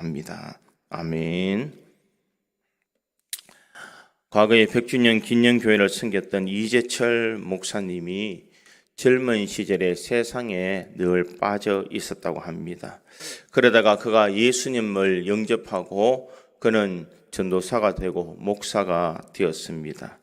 합니다. 아멘. 과거에 100주년 기념교회를 섬겼던 이재철 목사님이 젊은 시절에 세상에 늘 빠져 있었다고 합니다. 그러다가 그가 예수님을 영접하고 그는 전도사가 되고 목사가 되었습니다.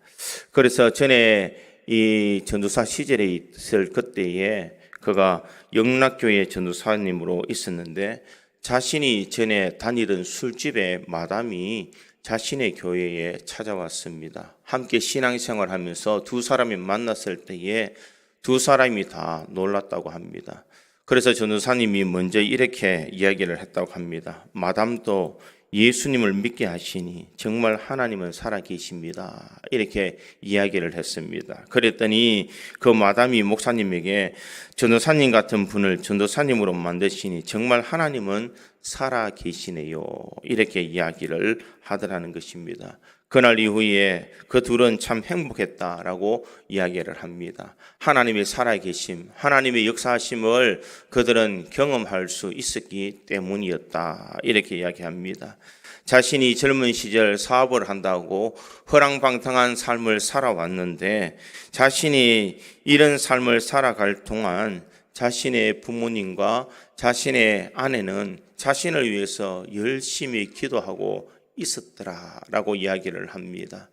그래서 전에 이 전도사 시절에 있을 그때에 그가 영락교회 전도사님으로 있었는데 자신이 전에 다니던 술집의 마담이 자신의 교회에 찾아왔습니다. 함께 신앙생활을 하면서 두 사람이 만났을 때에 두 사람이 다 놀랐다고 합니다. 그래서 전도사님이 먼저 이렇게 이야기를 했다고 합니다. 마담도 예수님을 믿게 하시니 정말 하나님은 살아계십니다. 이렇게 이야기를 했습니다. 그랬더니 그 마담이 목사님에게 전도사님 같은 분을 전도사님으로 만드시니 정말 하나님은 살아계시네요. 이렇게 이야기를 하더라는 것입니다. 그날 이후에 그 둘은 참 행복했다라고 이야기를 합니다. 하나님의 살아계심, 하나님의 역사하심을 그들은 경험할 수 있었기 때문이었다. 이렇게 이야기합니다. 자신이 젊은 시절 사업을 한다고 허랑방탕한 삶을 살아왔는데 자신이 이런 삶을 살아갈 동안 자신의 부모님과 자신의 아내는 자신을 위해서 열심히 기도하고 있었더라라고 이야기를 합니다.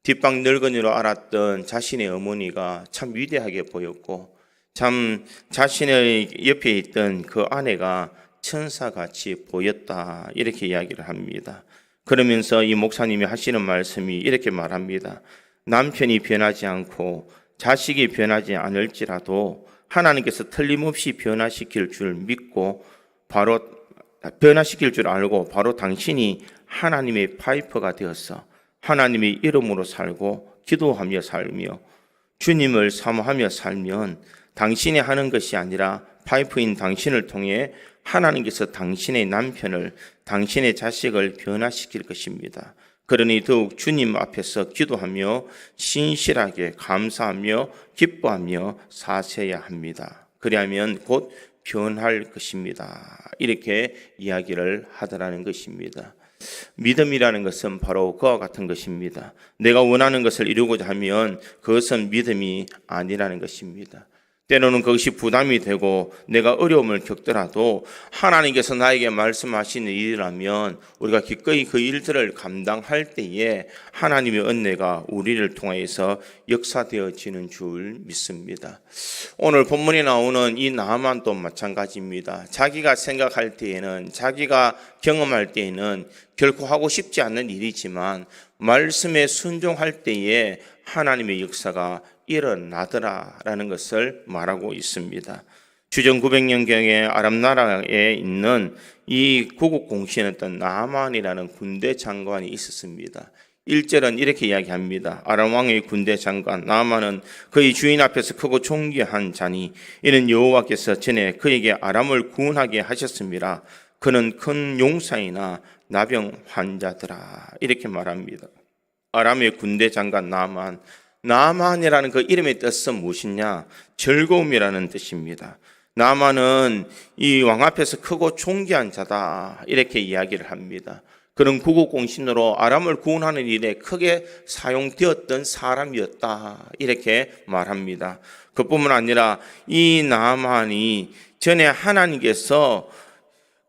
뒷방 늙은이로 알았던 자신의 어머니가 참 위대하게 보였고 참 자신의 옆에 있던 그 아내가 천사같이 보였다 이렇게 이야기를 합니다. 그러면서 이 목사님이 하시는 말씀이 이렇게 말합니다. 남편이 변하지 않고 자식이 변하지 않을지라도 하나님께서 틀림없이 변화시킬 줄 믿고 바로 변화시킬 줄 알고 바로 당신이 하나님의 파이퍼가 되어서 하나님의 이름으로 살고 기도하며 살며 주님을 사모하며 살면 당신이 하는 것이 아니라 파이프인 당신을 통해 하나님께서 당신의 남편을 당신의 자식을 변화시킬 것입니다. 그러니 더욱 주님 앞에서 기도하며 신실하게 감사하며 기뻐하며 사셔야 합니다. 그리하면 곧 변할 것입니다. 이렇게 이야기를 하더라는 것입니다. 믿음이라는 것은 바로 그와 같은 것입니다. 내가 원하는 것을 이루고자 하면 그것은 믿음이 아니라는 것입니다. 때로는 그것이 부담이 되고 내가 어려움을 겪더라도 하나님께서 나에게 말씀하시는 일이라면 우리가 기꺼이 그 일들을 감당할 때에 하나님의 은혜가 우리를 통하여서 역사되어지는 줄 믿습니다. 오늘 본문에 나오는 이 나아만도 마찬가지입니다. 자기가 생각할 때에는 자기가 경험할 때에는 결코 하고 싶지 않는 일이지만 말씀에 순종할 때에 하나님의 역사가 일어나더라라는 것을 말하고 있습니다. 주전 900년경에 아람 나라에 있는 이 구국 공신이었던 나아만이라는 군대 장관이 있었습니다. 1절은 이렇게 이야기합니다. 아람 왕의 군대 장관 나아만은 그의 주인 앞에서 크고 존귀한 자니 이는 여호와께서 전에 그에게 아람을 구원하게 하셨습니다. 그는 큰 용사이나 나병 환자더라. 이렇게 말합니다. 아람의 군대 장관 나아만이라는 그 이름의 뜻은 무엇이냐? 즐거움이라는 뜻입니다. 나아만은 이 왕 앞에서 크고 존귀한 자다 이렇게 이야기를 합니다. 그런 구국공신으로 아람을 구원하는 일에 크게 사용되었던 사람이었다 이렇게 말합니다. 그뿐만 아니라 이 나아만이 전에 하나님께서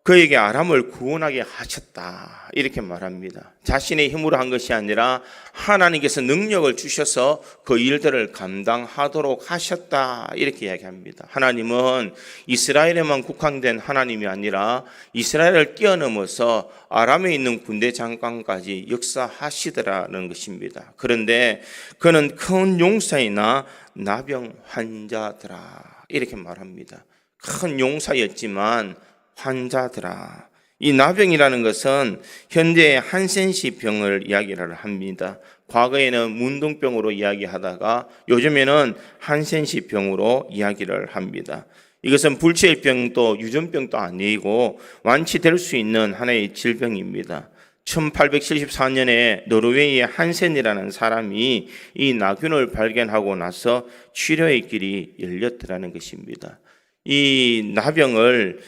그에게 아람을 구원하게 하셨다 이렇게 말합니다. 자신의 힘으로 한 것이 아니라 하나님께서 능력을 주셔서 그 일들을 감당하도록 하셨다 이렇게 이야기합니다. 하나님은 이스라엘에만 국한된 하나님이 아니라 이스라엘을 뛰어넘어서 아람에 있는 군대 장관까지 역사하시더라는 것입니다. 그런데 그는 큰 용사이나 나병 환자더라 이렇게 말합니다. 큰 용사였지만 환자더라. 이 나병이라는 것은 현대의 한센시 병을 이야기를 합니다. 과거에는 문둥병으로 이야기하다가 요즘에는 한센시 병으로 이야기를 합니다. 이것은 불치병도 유전병도 아니고 완치될 수 있는 하나의 질병입니다. 1874년에 노르웨이의 한센이라는 사람이 이 나균을 발견하고 나서 치료의 길이 열렸더라는 것입니다. 이 나병을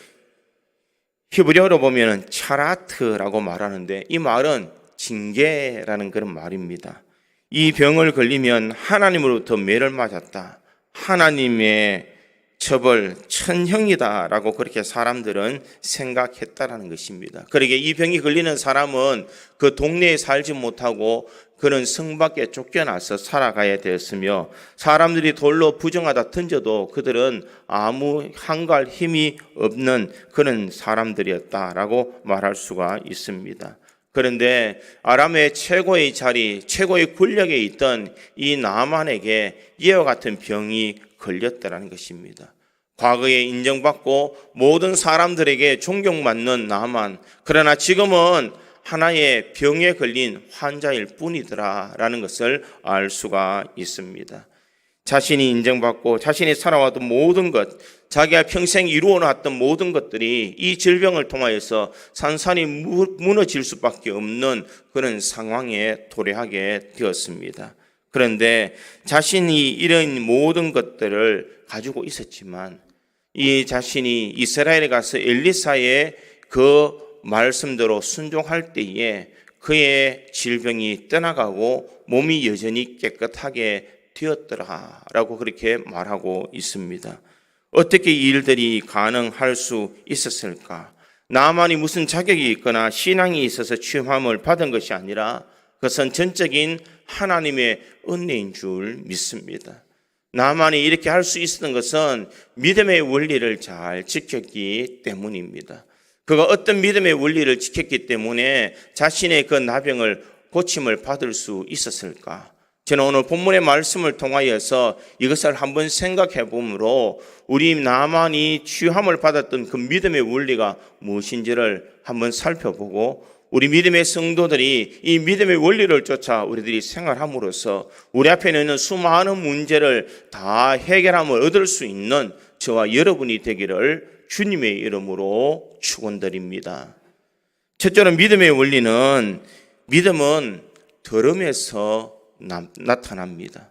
히브리어로 보면 차라트라고 말하는데 이 말은 징계라는 그런 말입니다. 이 병을 걸리면 하나님으로부터 매를 맞았다. 하나님의 처벌, 천형이다라고 그렇게 사람들은 생각했다라는 것입니다. 그러게 이 병이 걸리는 사람은 그 동네에 살지 못하고 그런 성 밖에 쫓겨나서 살아가야 되었으며 사람들이 돌로 부정하다 던져도 그들은 아무 한갈 힘이 없는 그런 사람들이었다라고 말할 수가 있습니다. 그런데 아람의 최고의 자리, 최고의 권력에 있던 이 나만에게 이와 같은 병이 걸렸다는 것입니다. 과거에 인정받고 모든 사람들에게 존경받는 나만, 그러나 지금은 하나의 병에 걸린 환자일 뿐이더라라는 것을 알 수가 있습니다. 자신이 인정받고 자신이 살아왔던 모든 것, 자기가 평생 이루어놨던 모든 것들이 이 질병을 통하여서 산산이 무너질 수밖에 없는 그런 상황에 도래하게 되었습니다. 그런데 자신이 이런 모든 것들을 가지고 있었지만 이 자신이 이스라엘에 가서 엘리사의 그 말씀대로 순종할 때에 그의 질병이 떠나가고 몸이 여전히 깨끗하게 되었더라라고 그렇게 말하고 있습니다. 어떻게 이 일들이 가능할 수 있었을까? 나만이 무슨 자격이 있거나 신앙이 있어서 취함을 받은 것이 아니라 그것은 전적인 하나님의 은혜인 줄 믿습니다. 나만이 이렇게 할 수 있었던 것은 믿음의 원리를 잘 지켰기 때문입니다. 그가 어떤 믿음의 원리를 지켰기 때문에 자신의 그 나병을 고침을 받을 수 있었을까? 저는 오늘 본문의 말씀을 통하여서 이것을 한번 생각해 보므로 우리 나만이 취함을 받았던 그 믿음의 원리가 무엇인지를 한번 살펴보고 우리 믿음의 성도들이 이 믿음의 원리를 쫓아 우리들이 생활함으로써 우리 앞에 있는 수많은 문제를 다 해결함을 얻을 수 있는 저와 여러분이 되기를 주님의 이름으로 축원드립니다. 첫째로 믿음의 원리는 믿음은 들음에서 나타납니다.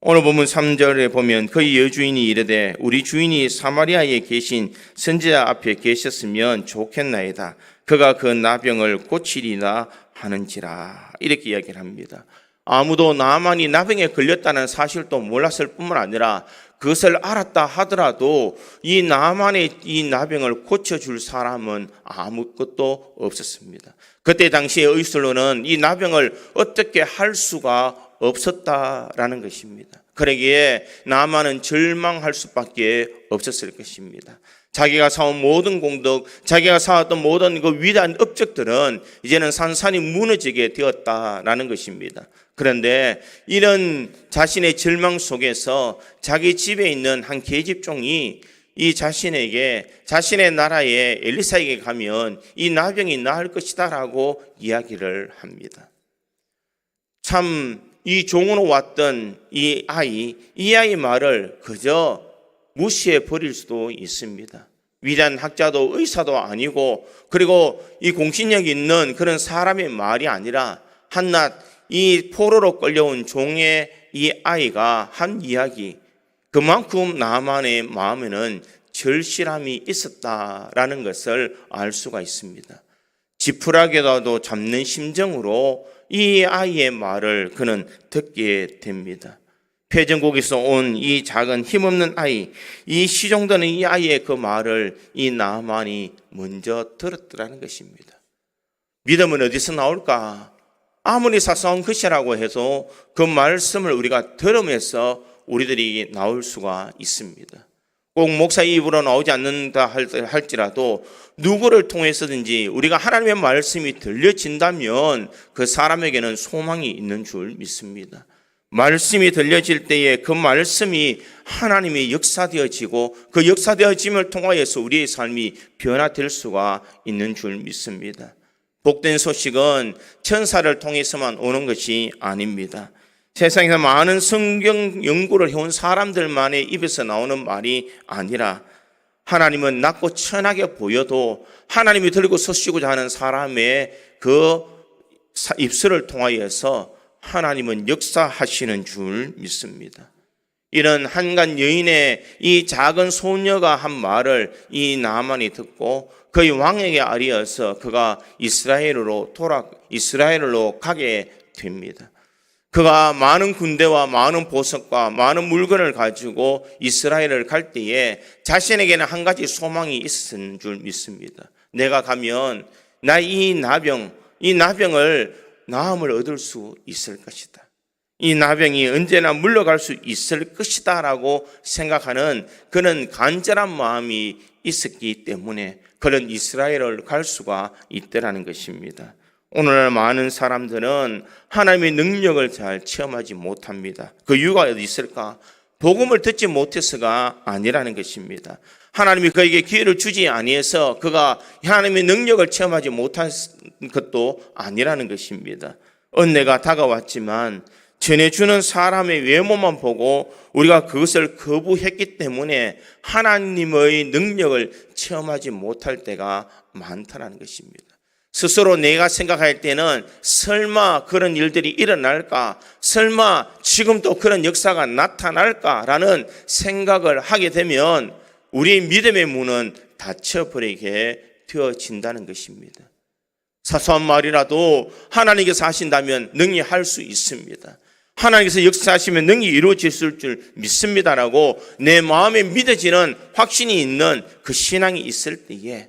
오늘 본문 3절에 보면 그의 여주인이 이르되 우리 주인이 사마리아에 계신 선지자 앞에 계셨으면 좋겠나이다. 그가 그 나병을 고치리나 하는지라 이렇게 이야기를 합니다. 아무도 나만이 나병에 걸렸다는 사실도 몰랐을 뿐만 아니라 그것을 알았다 하더라도 이 나만의 이 나병을 고쳐줄 사람은 아무것도 없었습니다. 그때 당시에 의술로는 이 나병을 어떻게 할 수가 없었다라는 것입니다. 그러기에 나만은 절망할 수밖에 없었을 것입니다. 자기가 쌓은 모든 공덕, 자기가 쌓았던 모든 그 위대한 업적들은 이제는 산산이 무너지게 되었다라는 것입니다. 그런데 이런 자신의 절망 속에서 자기 집에 있는 한 계집종이 이 자신에게 자신의 나라에 엘리사에게 가면 이 나병이 나을 것이다라고 이야기를 합니다. 참 이 종으로 왔던 이 아이 말을 그저 무시해 버릴 수도 있습니다. 위대한 학자도 의사도 아니고 그리고 이 공신력 있는 그런 사람의 말이 아니라 한낱 이 포로로 끌려온 종의 이 아이가 한 이야기, 그만큼 나만의 마음에는 절실함이 있었다라는 것을 알 수가 있습니다. 지푸라기라도 잡는 심정으로 이 아이의 말을 그는 듣게 됩니다. 패전국에서 온 이 작은 힘없는 아이, 이 시종되는 이 아이의 그 말을 이 나만이 먼저 들었더라는 것입니다. 믿음은 어디서 나올까? 아무리 사소한 것이라고 해도 그 말씀을 우리가 들으면서 우리들이 나올 수가 있습니다. 꼭 목사의 입으로 나오지 않는다 할지라도 누구를 통해서든지 우리가 하나님의 말씀이 들려진다면 그 사람에게는 소망이 있는 줄 믿습니다. 말씀이 들려질 때에 그 말씀이 하나님의 역사되어지고 그 역사되어짐을 통하여서 우리의 삶이 변화될 수가 있는 줄 믿습니다. 복된 소식은 천사를 통해서만 오는 것이 아닙니다. 세상에서 많은 성경 연구를 해온 사람들만의 입에서 나오는 말이 아니라 하나님은 낮고 천하게 보여도 하나님이 들고 서시고자 하는 사람의 그 입술을 통하여서 하나님은 역사하시는 줄 믿습니다. 이런 한간 여인의 이 작은 소녀가 한 말을 이 나만이 듣고 그의 왕에게 알리어서 그가 이스라엘로 가게 됩니다. 그가 많은 군대와 많은 보석과 많은 물건을 가지고 이스라엘을 갈 때에 자신에게는 한 가지 소망이 있었는 줄 믿습니다. 내가 가면 나 이 나병을 나음을 얻을 수 있을 것이다. 이 나병이 언제나 물러갈 수 있을 것이다 라고 생각하는 그런 간절한 마음이 있었기 때문에 그런 이스라엘을 갈 수가 있더라는 것입니다. 오늘날 많은 사람들은 하나님의 능력을 잘 체험하지 못합니다. 그 이유가 어디 있을까? 복음을 듣지 못해서가 아니라는 것입니다. 하나님이 그에게 기회를 주지 아니해서 그가 하나님의 능력을 체험하지 못한 것도 아니라는 것입니다. 은혜가 다가왔지만 전해주는 사람의 외모만 보고 우리가 그것을 거부했기 때문에 하나님의 능력을 체험하지 못할 때가 많다는 것입니다. 스스로 내가 생각할 때는 설마 그런 일들이 일어날까? 설마 지금도 그런 역사가 나타날까라는 생각을 하게 되면 우리의 믿음의 문은 닫혀버리게 되어진다는 것입니다. 사소한 말이라도 하나님께서 하신다면 능히 할 수 있습니다. 하나님께서 역사하시면 능히 이루어질 줄 믿습니다라고 내 마음에 믿어지는 확신이 있는 그 신앙이 있을 때에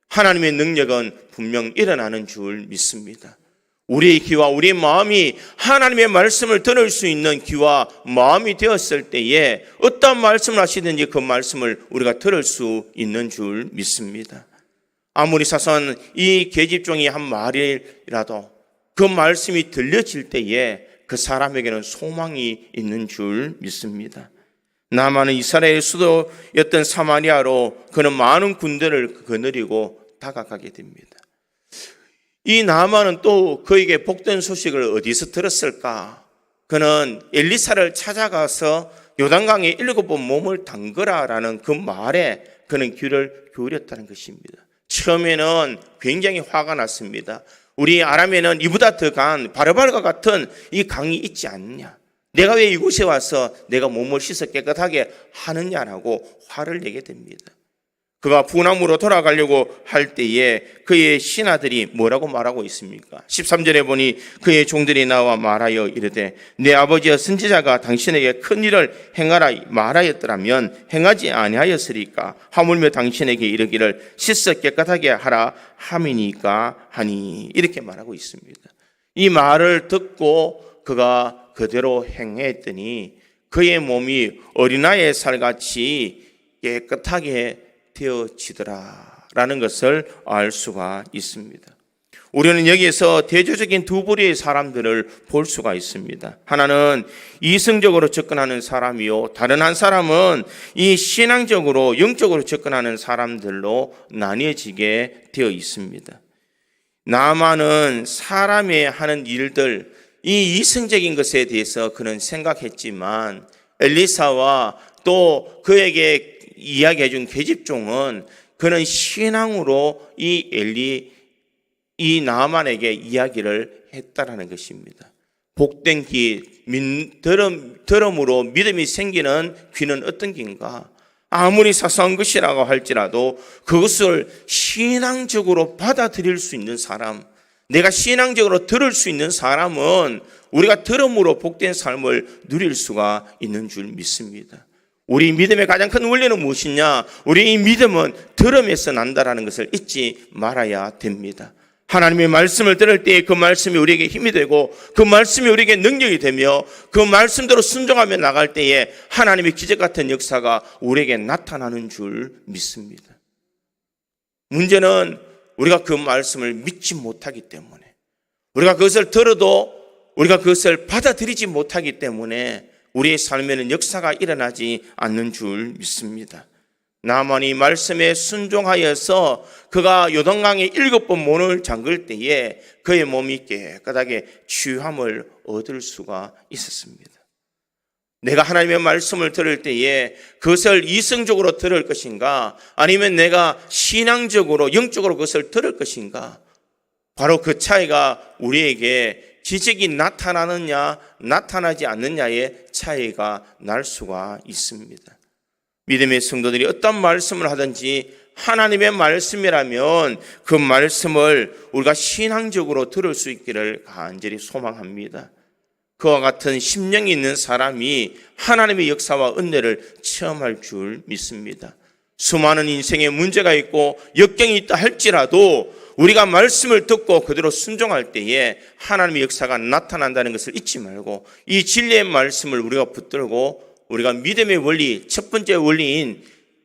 하나님의 능력은 분명 일어나는 줄 믿습니다. 우리의 귀와 우리의 마음이 하나님의 말씀을 들을 수 있는 귀와 마음이 되었을 때에 어떤 말씀을 하시든지 그 말씀을 우리가 들을 수 있는 줄 믿습니다. 아무리 사소한 이 계집종이 한 말이라도 그 말씀이 들려질 때에 그 사람에게는 소망이 있는 줄 믿습니다. 나만은 이스라엘 수도였던 사마리아로 그는 많은 군대를 거느리고 다가가게 됩니다. 이 나만은 또 그에게 복된 소식을 어디서 들었을까? 그는 엘리사를 찾아가서 요단강에 7번 몸을 담그라라는 그 말에 그는 귀를 기울였다는 것입니다. 처음에는 굉장히 화가 났습니다. 우리 아람에는 이보다 더 강한 바르바르가 같은 이 강이 있지 않느냐? 내가 왜 이곳에 와서 내가 몸을 씻어 깨끗하게 하느냐라고 화를 내게 됩니다. 그가 분함으로 돌아가려고 할 때에 그의 신하들이 뭐라고 말하고 있습니까? 13절에 보니 그의 종들이 나와 말하여 이르되 내 아버지여 선지자가 당신에게 큰 일을 행하라 말하였더라면 행하지 아니하였으리까? 하물며 당신에게 이르기를 씻어 깨끗하게 하라 함이니까 하니 이렇게 말하고 있습니다. 이 말을 듣고 그가 그대로 행했더니 그의 몸이 어린아이의 살같이 깨끗하게 되어지더라라는 것을 알 수가 있습니다. 우리는 여기에서 대조적인 두 부류의 사람들을 볼 수가 있습니다. 하나는 이성적으로 접근하는 사람이요, 다른 한 사람은 이 신앙적으로 영적으로 접근하는 사람들로 나뉘어지게 되어 있습니다. 나만은 사람이 하는 일들, 이 이성적인 것에 대해서 그는 생각했지만 엘리사와 또 그에게 이야기해 준 계집종은 그는 신앙으로 이 나만에게 이야기를 했다라는 것입니다. 복된 귀, 들음으로 믿음이 생기는 귀는 어떤 귀인가? 아무리 사소한 것이라고 할지라도 그것을 신앙적으로 받아들일 수 있는 사람, 내가 신앙적으로 들을 수 있는 사람은 우리가 들음으로 복된 삶을 누릴 수가 있는 줄 믿습니다. 우리 믿음의 가장 큰 원리는 무엇이냐? 우리 이 믿음은 들음에서 난다라는 것을 잊지 말아야 됩니다. 하나님의 말씀을 들을 때 그 말씀이 우리에게 힘이 되고 그 말씀이 우리에게 능력이 되며 그 말씀대로 순종하며 나갈 때에 하나님의 기적 같은 역사가 우리에게 나타나는 줄 믿습니다. 문제는 우리가 그 말씀을 믿지 못하기 때문에, 우리가 그것을 들어도 우리가 그것을 받아들이지 못하기 때문에 우리의 삶에는 역사가 일어나지 않는 줄 믿습니다. 나만이 말씀에 순종하여서 그가 요단강에 7번 문을 잠글 때에 그의 몸이 깨끗하게 치유함을 얻을 수가 있었습니다. 내가 하나님의 말씀을 들을 때에 그것을 이성적으로 들을 것인가, 아니면 내가 신앙적으로 영적으로 그것을 들을 것인가, 바로 그 차이가 우리에게 기적이 나타나느냐 나타나지 않느냐의 차이가 날 수가 있습니다. 믿음의 성도들이 어떤 말씀을 하든지 하나님의 말씀이라면 그 말씀을 우리가 신앙적으로 들을 수 있기를 간절히 소망합니다. 그와 같은 심령이 있는 사람이 하나님의 역사와 은혜를 체험할 줄 믿습니다. 수많은 인생에 문제가 있고 역경이 있다 할지라도 우리가 말씀을 듣고 그대로 순종할 때에 하나님의 역사가 나타난다는 것을 잊지 말고 이 진리의 말씀을 우리가 붙들고 우리가 믿음의 원리, 첫 번째 원리인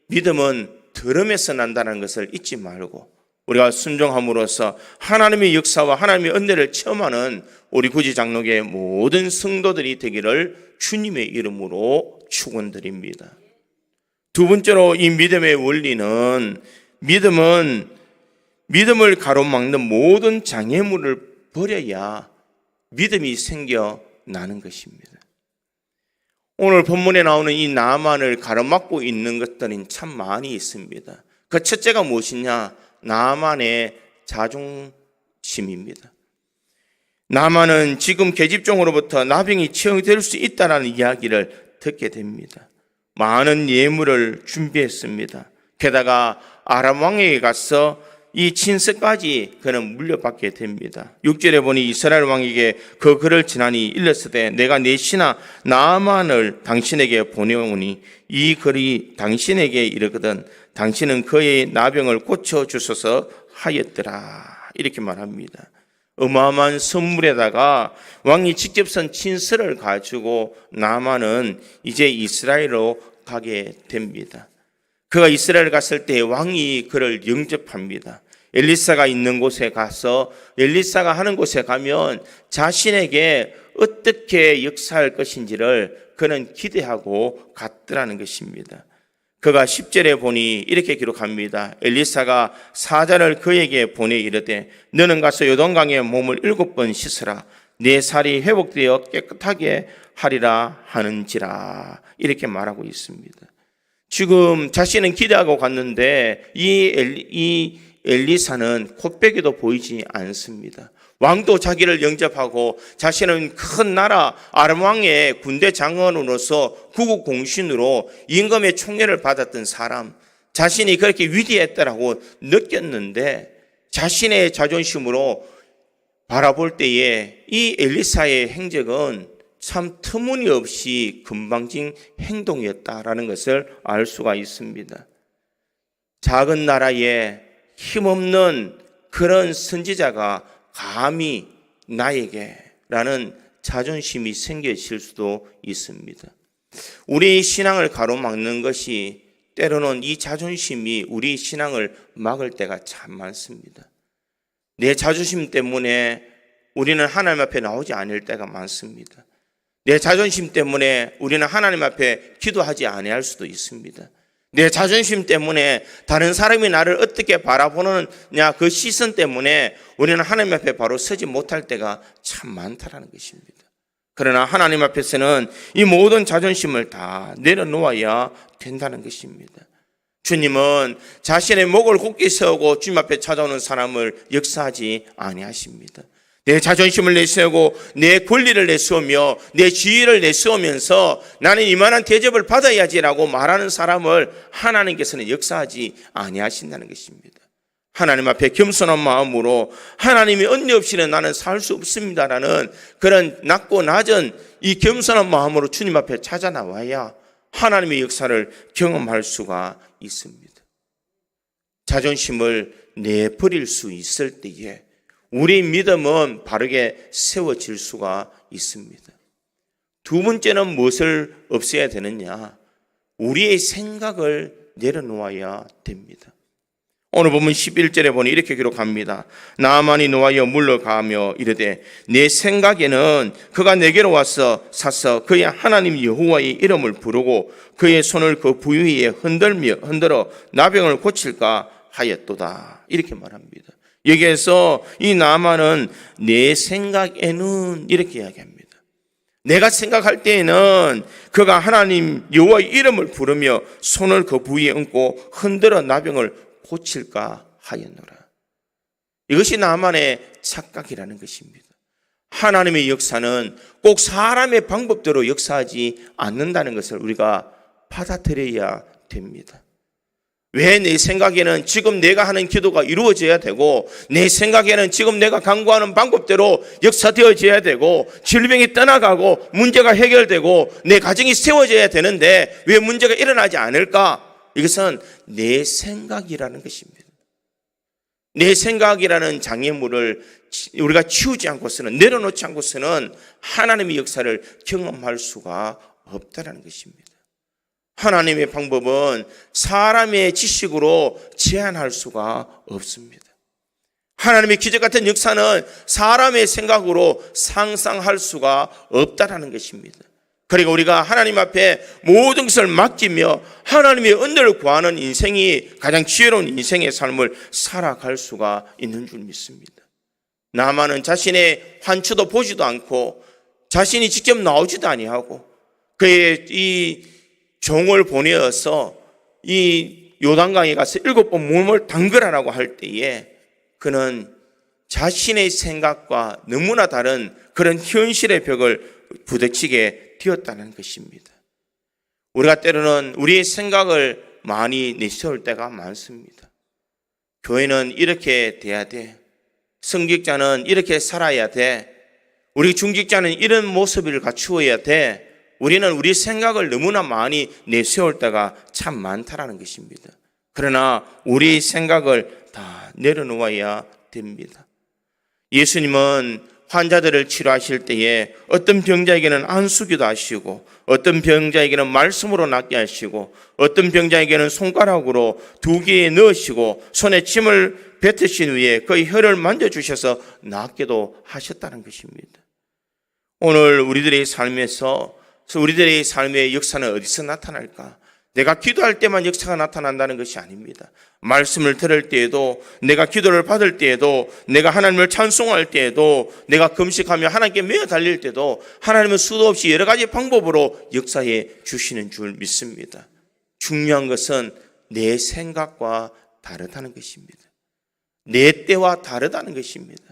믿음은 들음에서 난다는 것을 잊지 말고 우리가 순종함으로써 하나님의 역사와 하나님의 은혜를 체험하는 우리 구지 장로교의 모든 성도들이 되기를 주님의 이름으로 축원드립니다. 두 번째로 이 믿음의 원리는 믿음을 가로막는 모든 장애물을 버려야 믿음이 생겨나는 것입니다. 오늘 본문에 나오는 이 나만을 가로막고 있는 것들은 참 많이 있습니다. 그 첫째가 무엇이냐? 나만의 자존심입니다. 나만은 지금 계집종으로부터 나병이 처형될 수 있다는 이야기를 듣게 됩니다. 많은 예물을 준비했습니다. 게다가 아람 왕에게 가서 이 친서까지 그는 물려받게 됩니다. 6절에 보니 이스라엘 왕에게 그 글을 지나니 일렀으되 내가 내 신하 나아만을 당신에게 보내오니 이 글이 당신에게 이르거든 당신은 그의 나병을 고쳐주소서 하였더라. 이렇게 말합니다. 어마어마한 선물에다가 왕이 직접 선 친서를 가지고 나아만은 이제 이스라엘로 가게 됩니다. 그가 이스라엘 갔을 때 왕이 그를 영접합니다. 엘리사가 있는 곳에 가서 엘리사가 하는 곳에 가면 자신에게 어떻게 역사할 것인지를 그는 기대하고 갔더라는 것입니다. 그가 10절에 보니 이렇게 기록합니다. 엘리사가 사자를 그에게 보내 이르되 너는 가서 요단강에 몸을 7번 씻으라. 내 살이 회복되어 깨끗하게 하리라 하는지라. 이렇게 말하고 있습니다. 지금 자신은 기대하고 갔는데 이 엘리사는 코빼기도 보이지 않습니다. 왕도 자기를 영접하고 자신은 큰 나라 아람 왕의 군대 장관으로서 구국 공신으로 임금의 총애를 받았던 사람, 자신이 그렇게 위대했다라고 느꼈는데 자신의 자존심으로 바라볼 때에 이 엘리사의 행적은 참 터무니없이 건방진 행동이었다라는 것을 알 수가 있습니다. 작은 나라에 힘없는 그런 선지자가 감히 나에게라는 자존심이 생기실 수도 있습니다. 우리의 신앙을 가로막는 것이 때로는 이 자존심이 우리 신앙을 막을 때가 참 많습니다. 내 자존심 때문에 우리는 하나님 앞에 나오지 않을 때가 많습니다. 내 자존심 때문에 우리는 하나님 앞에 기도하지 아니할 수도 있습니다. 내 자존심 때문에 다른 사람이 나를 어떻게 바라보느냐 그 시선 때문에 우리는 하나님 앞에 바로 서지 못할 때가 참 많다라는 것입니다. 그러나 하나님 앞에서는 이 모든 자존심을 다 내려놓아야 된다는 것입니다. 주님은 자신의 목을 굳게 세우고 주님 앞에 찾아오는 사람을 역사하지 아니하십니다. 내 자존심을 내세우고 내 권리를 내세우며 내 지위를 내세우면서 나는 이만한 대접을 받아야지라고 말하는 사람을 하나님께서는 역사하지 아니하신다는 것입니다. 하나님 앞에 겸손한 마음으로 하나님이 은혜 없이는 나는 살 수 없습니다라는 그런 낮고 낮은 이 겸손한 마음으로 주님 앞에 찾아 나와야 하나님의 역사를 경험할 수가 있습니다. 자존심을 내버릴 수 있을 때에 우리 믿음은 바르게 세워질 수가 있습니다. 두 번째는 무엇을 없애야 되느냐? 우리의 생각을 내려놓아야 됩니다. 오늘 보면 11절에 보니 이렇게 기록합니다. 나아만이 노하여 물러가며 이르되 내 생각에는 그가 내게로 와서 사서 그의 하나님 여호와의 이름을 부르고 그의 손을 그 부위에 흔들어 나병을 고칠까 하였도다. 이렇게 말합니다. 여기에서 이 나아만은 내 생각에는 이렇게 이야기합니다. 내가 생각할 때에는 그가 하나님 여호와의 이름을 부르며 손을 그 부위에 얹고 흔들어 나병을 고칠까 하였노라. 이것이 나만의 착각이라는 것입니다. 하나님의 역사는 꼭 사람의 방법대로 역사하지 않는다는 것을 우리가 받아들여야 됩니다. 왜 내 생각에는 지금 내가 하는 기도가 이루어져야 되고, 내 생각에는 지금 내가 강구하는 방법대로 역사되어져야 되고, 질병이 떠나가고 문제가 해결되고 내 가정이 세워져야 되는데 왜 문제가 일어나지 않을까? 이것은 내 생각이라는 것입니다. 내 생각이라는 장애물을 우리가 치우지 않고서는, 내려놓지 않고서는 하나님의 역사를 경험할 수가 없다는 것입니다. 하나님의 방법은 사람의 지식으로 제한할 수가 없습니다. 하나님의 기적 같은 역사는 사람의 생각으로 상상할 수가 없다는 것입니다. 그리고 우리가 하나님 앞에 모든 것을 맡기며 하나님의 은혜를 구하는 인생이 가장 지혜로운 인생의 삶을 살아갈 수가 있는 줄 믿습니다. 나만은 자신의 환추도 보지도 않고 자신이 직접 나오지도 아니하고 그의 이 종을 보내어서 이 요단강에 가서 7번 몸을 담그라라고 할 때에 그는 자신의 생각과 너무나 다른 그런 현실의 벽을 부딪히게 되었다는 것입니다. 우리가 때로는 우리의 생각을 많이 내세울 때가 많습니다. 교회는 이렇게 돼야 돼. 성직자는 이렇게 살아야 돼. 우리 중직자는 이런 모습을 갖추어야 돼. 우리는 우리 생각을 너무나 많이 내세울 때가 참 많다라는 것입니다. 그러나 우리 생각을 다 내려놓아야 됩니다. 예수님은 환자들을 치료하실 때에 어떤 병자에게는 안수기도 하시고 어떤 병자에게는 말씀으로 낫게 하시고 어떤 병자에게는 손가락으로 2개에 넣으시고 손에 침을 뱉으신 후에 그의 혀를 만져주셔서 낫게도 하셨다는 것입니다. 오늘 우리들의 삶의 역사는 어디서 나타날까? 내가 기도할 때만 역사가 나타난다는 것이 아닙니다. 말씀을 들을 때에도, 내가 기도를 받을 때에도, 내가 하나님을 찬송할 때에도, 내가 금식하며 하나님께 매어 달릴 때도 하나님은 수도 없이 여러 가지 방법으로 역사해 주시는 줄 믿습니다. 중요한 것은 내 생각과 다르다는 것입니다. 내 때와 다르다는 것입니다.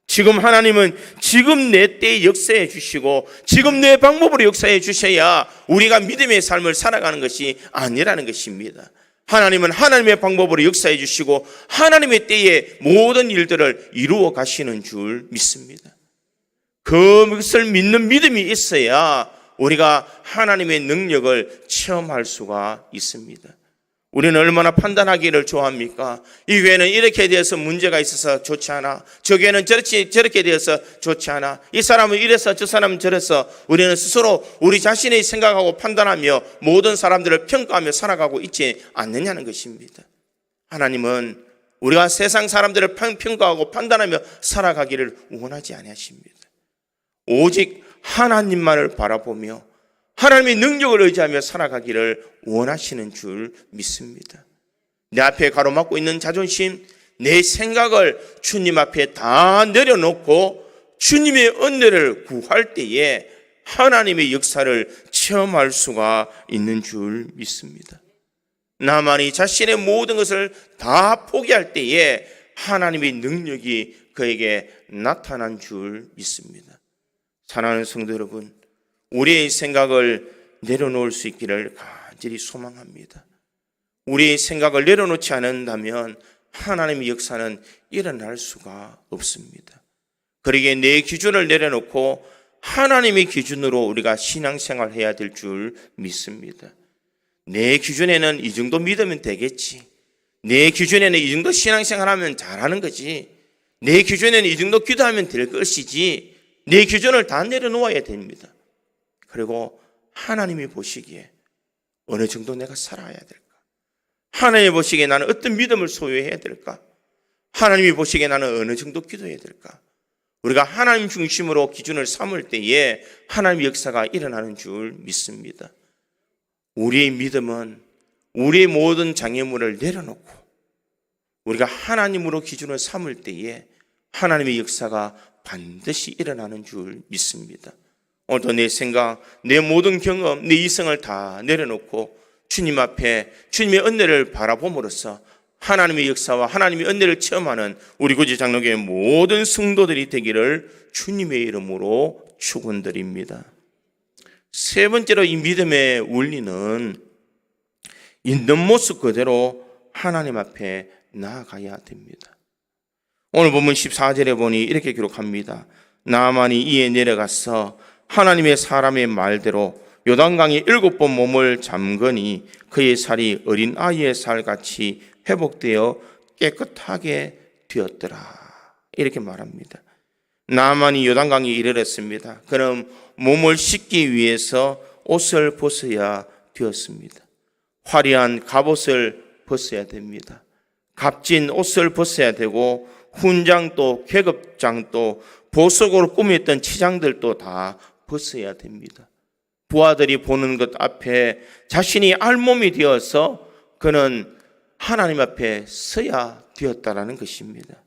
지금 하나님은 지금 내 때에 역사해 주시고 지금 내 방법으로 역사해 주셔야 우리가 믿음의 삶을 살아가는 것이 아니라는 것입니다. 하나님은 하나님의 방법으로 역사해 주시고 하나님의 때에 모든 일들을 이루어 가시는 줄 믿습니다. 그것을 믿는 믿음이 있어야 우리가 하나님의 능력을 체험할 수가 있습니다. 우리는 얼마나 판단하기를 좋아합니까? 이 교회는 이렇게 되어서 문제가 있어서 좋지 않아. 저 교회는 저렇게 되어서 좋지 않아. 이 사람은 이래서 저 사람은 저래서. 우리는 스스로 우리 자신의 생각하고 판단하며 모든 사람들을 평가하며 살아가고 있지 않느냐는 것입니다. 하나님은 우리가 세상 사람들을 평가하고 판단하며 살아가기를 원하지 아니하십니다. 오직 하나님만을 바라보며 하나님의 능력을 의지하며 살아가기를 원하시는 줄 믿습니다. 내 앞에 가로막고 있는 자존심, 내 생각을 주님 앞에 다 내려놓고 주님의 은혜를 구할 때에 하나님의 역사를 체험할 수가 있는 줄 믿습니다. 나만이 자신의 모든 것을 다 포기할 때에 하나님의 능력이 그에게 나타난 줄 믿습니다. 사랑하는 성도 여러분, 우리의 생각을 내려놓을 수 있기를 간절히 소망합니다. 우리의 생각을 내려놓지 않는다면 하나님의 역사는 일어날 수가 없습니다. 그러기에 내 기준을 내려놓고 하나님의 기준으로 우리가 신앙생활을 해야 될 줄 믿습니다. 내 기준에는 이 정도 믿으면 되겠지. 내 기준에는 이 정도 신앙생활하면 잘하는 거지. 내 기준에는 이 정도 기도하면 될 것이지. 내 기준을 다 내려놓아야 됩니다. 그리고 하나님이 보시기에 어느 정도 내가 살아야 될까? 하나님이 보시기에 나는 어떤 믿음을 소유해야 될까? 하나님이 보시기에 나는 어느 정도 기도해야 될까? 우리가 하나님 중심으로 기준을 삼을 때에 하나님의 역사가 일어나는 줄 믿습니다. 우리의 믿음은 우리의 모든 장애물을 내려놓고 우리가 하나님으로 기준을 삼을 때에 하나님의 역사가 반드시 일어나는 줄 믿습니다. 오늘도 내 생각, 내 모든 경험, 내 이성을 다 내려놓고 주님 앞에 주님의 은혜를 바라봄으로써 하나님의 역사와 하나님의 은혜를 체험하는 우리 구지 장로교회 모든 성도들이 되기를 주님의 이름으로 축원드립니다. 세 번째로 이 믿음의 원리는 있는 모습 그대로 하나님 앞에 나아가야 됩니다. 오늘 본문 14절에 보니 이렇게 기록합니다. 나아만이 이에 내려가서 하나님의 사람의 말대로 요단강에 7번 몸을 잠그니 그의 살이 어린 아이의 살같이 회복되어 깨끗하게 되었더라. 이렇게 말합니다. 나아만이 요단강에 이르렀습니다. 그는 몸을 씻기 위해서 옷을 벗어야 되었습니다. 화려한 갑옷을 벗어야 됩니다. 값진 옷을 벗어야 되고 훈장도 계급장도 보석으로 꾸몄던 치장들도 다 벗어야 됩니다. 부하들이 보는 것 앞에 자신이 알몸이 되어서 그는 하나님 앞에 서야 되었다라는 것입니다.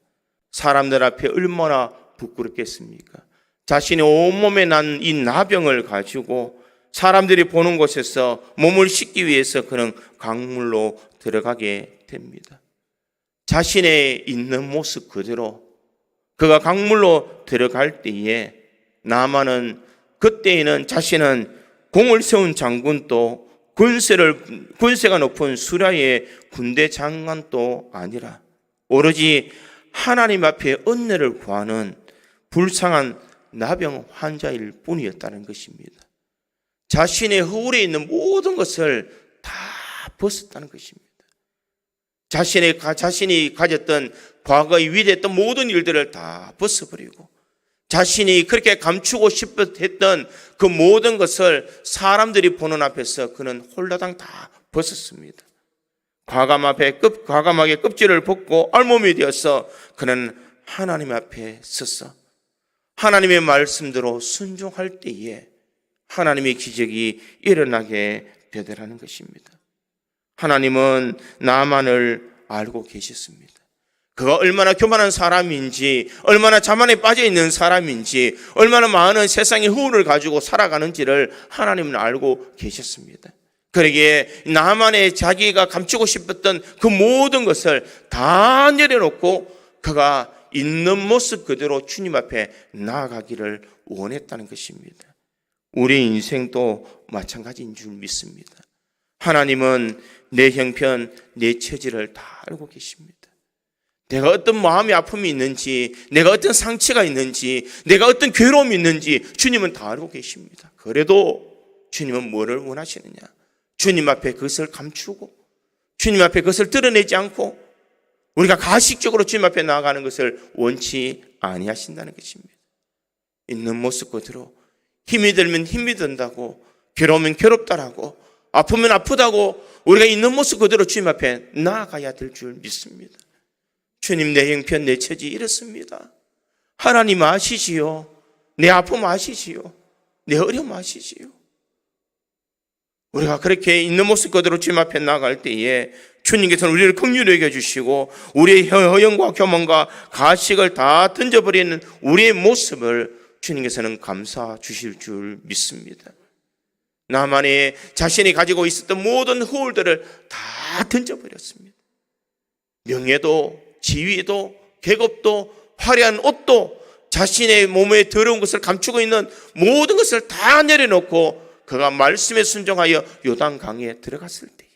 사람들 앞에 얼마나 부끄럽겠습니까? 자신의 온몸에 난 이 나병을 가지고 사람들이 보는 곳에서 몸을 씻기 위해서 그는 강물로 들어가게 됩니다. 자신의 있는 모습 그대로 그가 강물로 들어갈 때에 나아만은 그때에는 자신은 공을 세운 장군도 군세가 높은 수라의 군대 장관도 아니라 오로지 하나님 앞에 은혜를 구하는 불쌍한 나병 환자일 뿐이었다는 것입니다. 자신의 허울에 있는 모든 것을 다 벗었다는 것입니다. 자신이 가졌던 과거의 위대했던 모든 일들을 다 벗어버리고 자신이 그렇게 감추고 싶어 했던 그 모든 것을 사람들이 보는 앞에서 그는 홀라당 다 벗었습니다. 과감하게 껍질을 벗고 알몸이 되어서 그는 하나님 앞에 서서 하나님의 말씀대로 순종할 때에 하나님의 기적이 일어나게 되더라는 것입니다. 하나님은 나아만을 알고 계셨습니다. 그가 얼마나 교만한 사람인지, 얼마나 자만에 빠져 있는 사람인지, 얼마나 많은 세상의 허울을 가지고 살아가는지를 하나님은 알고 계셨습니다. 그러기에 나아만의 자기가 감추고 싶었던 그 모든 것을 다 내려놓고 그가 있는 모습 그대로 주님 앞에 나아가기를 원했다는 것입니다. 우리의 인생도 마찬가지인 줄 믿습니다. 하나님은 내 형편, 내 처지를 다 알고 계십니다. 내가 어떤 마음의 아픔이 있는지, 내가 어떤 상처가 있는지, 내가 어떤 괴로움이 있는지 주님은 다 알고 계십니다. 그래도 주님은 뭐를 원하시느냐? 주님 앞에 그것을 감추고 주님 앞에 그것을 드러내지 않고 우리가 가식적으로 주님 앞에 나아가는 것을 원치 아니하신다는 것입니다. 있는 모습 그대로 힘이 들면 힘이 든다고, 괴로우면 괴롭다라고, 아프면 아프다고 우리가 있는 모습 그대로 주님 앞에 나아가야 될 줄 믿습니다. 주님, 내 형편, 내 처지 이렇습니다. 하나님 아시지요. 내 아픔 아시지요. 내 어려움 아시지요. 우리가 그렇게 있는 모습 그대로 주님 앞에 나아갈 때에 주님께서는 우리를 긍휼히 여겨주시고 우리의 허영과 교만과 가식을 다 던져버리는 우리의 모습을 주님께서는 감사 주실 줄 믿습니다. 나만의 자신이 가지고 있었던 모든 허울들을 다 던져버렸습니다. 명예도 지위도 계급도 화려한 옷도 자신의 몸에 더러운 것을 감추고 있는 모든 것을 다 내려놓고 그가 말씀에 순종하여 요단강에 들어갔을 때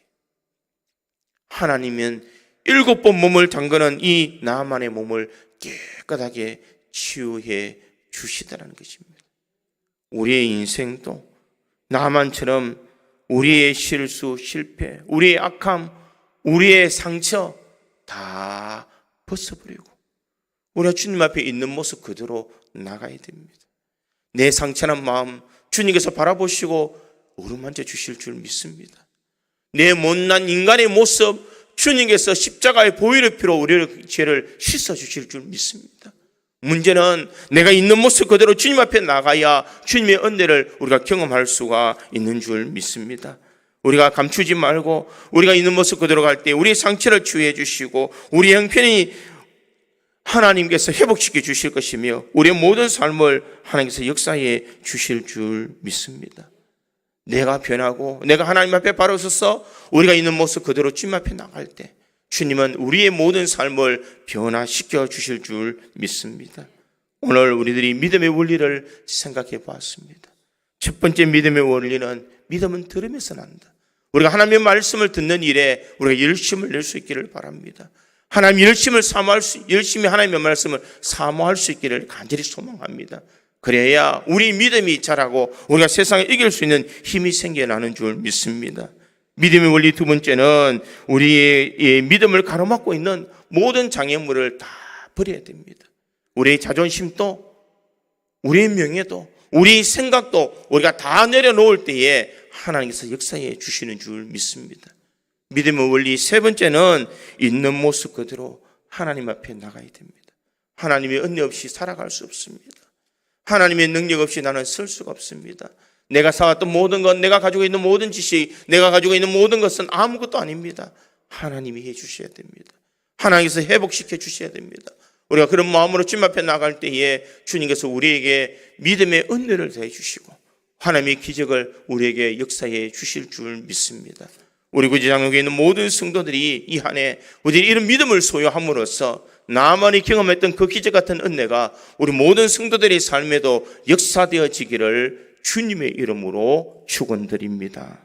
하나님은 7번 몸을 잠그는 이 나아만의 몸을 깨끗하게 치유해 주시더라는 것입니다. 우리의 인생도 나아만처럼 우리의 실수, 실패, 우리의 악함, 우리의 상처 다 벗어버리고 우리가 주님 앞에 있는 모습 그대로 나가야 됩니다. 내 상처난 마음 주님께서 바라보시고 어루만져 주실 줄 믿습니다. 내 못난 인간의 모습 주님께서 십자가의 보혈의 피로 우리의 죄를 씻어 주실 줄 믿습니다. 문제는 내가 있는 모습 그대로 주님 앞에 나가야 주님의 은혜를 우리가 경험할 수가 있는 줄 믿습니다. 우리가 감추지 말고 우리가 있는 모습 그대로 갈 때 우리의 상처를 치유해 주시고 우리의 형편이 하나님께서 회복시켜 주실 것이며 우리의 모든 삶을 하나님께서 역사해 주실 줄 믿습니다. 내가 변하고 내가 하나님 앞에 바로 서서 우리가 있는 모습 그대로 주님 앞에 나갈 때 주님은 우리의 모든 삶을 변화시켜 주실 줄 믿습니다. 오늘 우리들이 믿음의 원리를 생각해 보았습니다. 첫 번째 믿음의 원리는 믿음은 들으면서 난다. 우리가 하나님의 말씀을 듣는 일에 우리가 열심을 낼 수 있기를 바랍니다. 하나님 열심히 하나님의 말씀을 사모할 수 있기를 간절히 소망합니다. 그래야 우리 믿음이 자라고 우리가 세상을 이길 수 있는 힘이 생겨나는 줄 믿습니다. 믿음의 원리 두 번째는 우리의 믿음을 가로막고 있는 모든 장애물을 다 버려야 됩니다. 우리의 자존심도, 우리의 명예도, 우리의 생각도 우리가 다 내려놓을 때에 하나님께서 역사해 주시는 줄 믿습니다. 믿음의 원리 세 번째는 있는 모습 그대로 하나님 앞에 나가야 됩니다. 하나님의 은혜 없이 살아갈 수 없습니다. 하나님의 능력 없이 나는 설 수가 없습니다. 내가 쌓았던 모든 것, 내가 가지고 있는 모든 지식, 내가 가지고 있는 모든 것은 아무것도 아닙니다. 하나님이 해 주셔야 됩니다. 하나님께서 회복시켜 주셔야 됩니다. 우리가 그런 마음으로 주님 앞에 나갈 때에 주님께서 우리에게 믿음의 은혜를 더해 주시고 하나님의 기적을 우리에게 역사해 주실 줄 믿습니다. 우리 구제장로교에 있는 모든 성도들이 이 한 해 우리 이런 믿음을 소유함으로써 나만이 경험했던 그 기적 같은 은혜가 우리 모든 성도들의 삶에도 역사되어지기를 주님의 이름으로 축원드립니다.